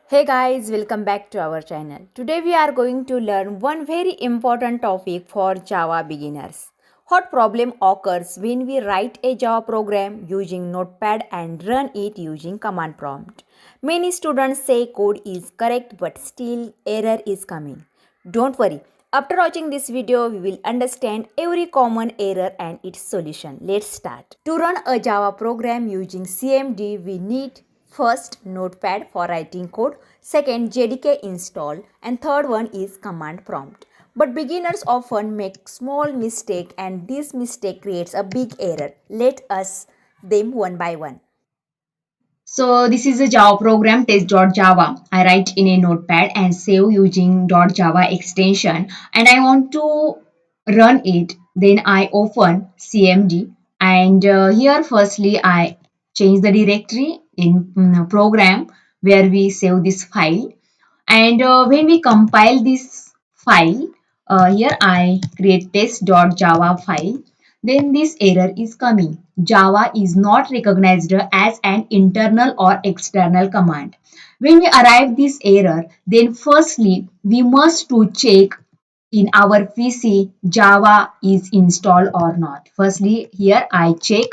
Hey guys, welcome back to our channel. Today we are going to learn one very important topic for Java beginners. What problem occurs when we write a Java program using Notepad and run it using command prompt? Many students say code is correct but still error is coming. Don't worry. After watching this video, we will understand every common error and its solution. Let's start. To run a Java program using CMD, we need first Notepad for writing code, second JDK install, and third one is command prompt. But beginners often make small mistake and this mistake creates a big error. Let us them one by one. So this is a Java program test.java. I write in a notepad and save using .java extension and I want to run it. Then I open CMD and here firstly I change the directory in program where we save this file and when we compile this file, here I create test.java file, then this error is coming. Java is not recognized as an internal or external command. When we arrive this error, then firstly we must to check in our PC Java is installed or not. Firstly, here I check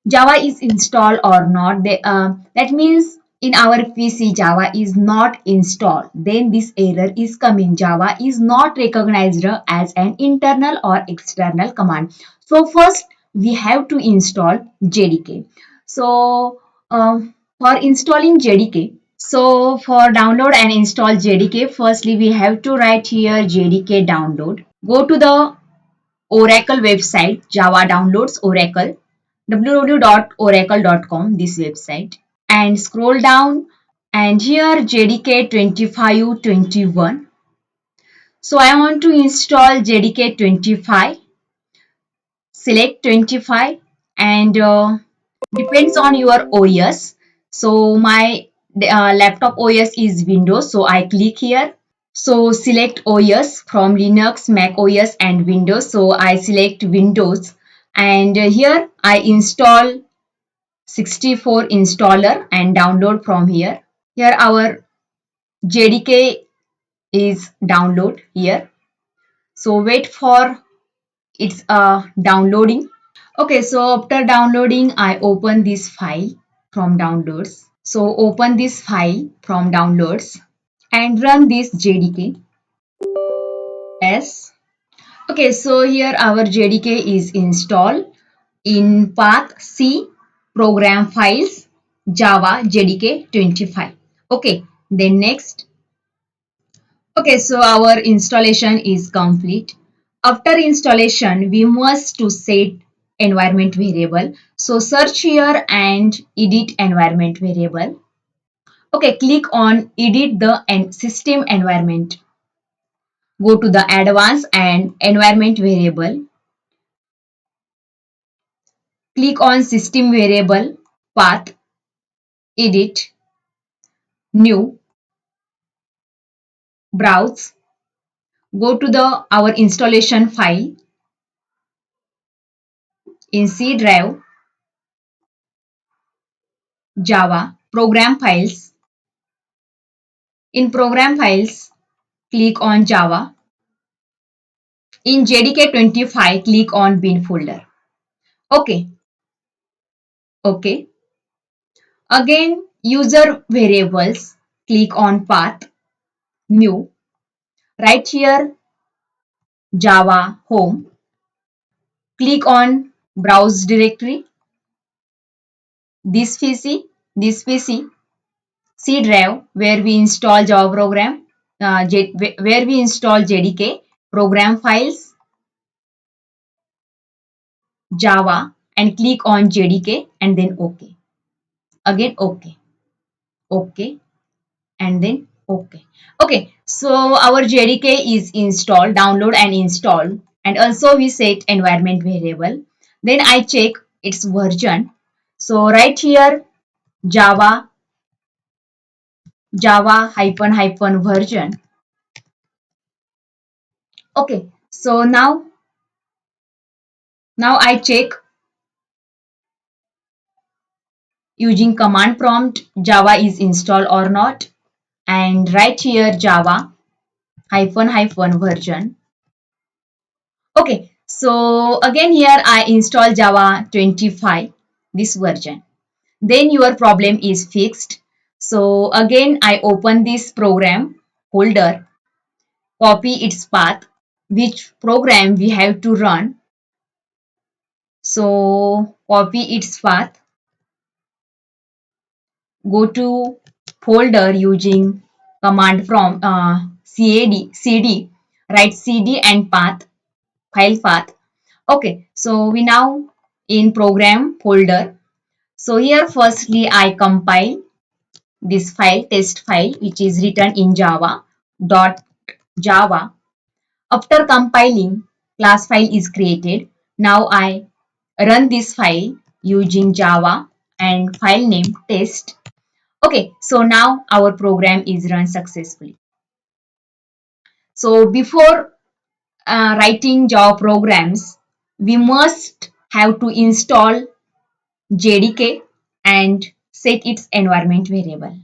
Java is installed or not. That means in our PC Java is not installed. Then this error is coming. Java is not recognized as an internal or external command. So first we have to install JDK. So for installing JDK, so for download and install JDK, firstly we have to write here JDK download. Go to the Oracle website, Java Downloads Oracle, www.oracle.com, this website. And scroll down and here JDK 2521. So I want to install JDK 25. Select 25 and depends on your OS. So my laptop OS is Windows. So I click here. So select OS from Linux, Mac OS and Windows. So I select Windows and here I install 64 installer and download from here. Here our JDK is download here. So wait for its downloading. Okay, so after downloading, I open this file from downloads. So open this file from downloads and run this JDK. Yes. Okay, so here our JDK is installed in path C program files Java JDK 25. Okay, then next. Okay, so our installation is complete. After installation, we must to set environment variable. So search here and edit environment variable. Okay, click on edit the system environment. Go to the advanced and environment variable. Click on system variable, path, edit, new, browse. Go to the our installation file in C drive, Java, program files. In program files, click on Java. In JDK 25, click on bin folder. Okay. Okay. Again, user variables, click on path, new. Right here, Java home. Click on browse directory. This PC, this PC, C drive where we install Java program, where we install JDK, program files, Java and click on JDK and then OK. Again OK. OK and then OK. Okay, so our JDK is installed, download and install and also we set environment variable. Then I check its version. So right here Java hyphen version. Okay, so now I check using command prompt Java is installed or not. and write here Java hyphen hyphen version. Okay, so again here I install Java 25, this version. Then your problem is fixed. So again I open this program folder, copy its path, which program we have to run. So copy its path, go to folder using command from cd, write cd and path, file path. Okay, so we now in program folder. So here firstly I compile this file, test file, which is written in Java dot Java. After compiling, class file is created. Now I run this file using Java and file name test. Okay, so now our program is run successfully. So before writing Java programs, we must have to install JDK and set its environment variable.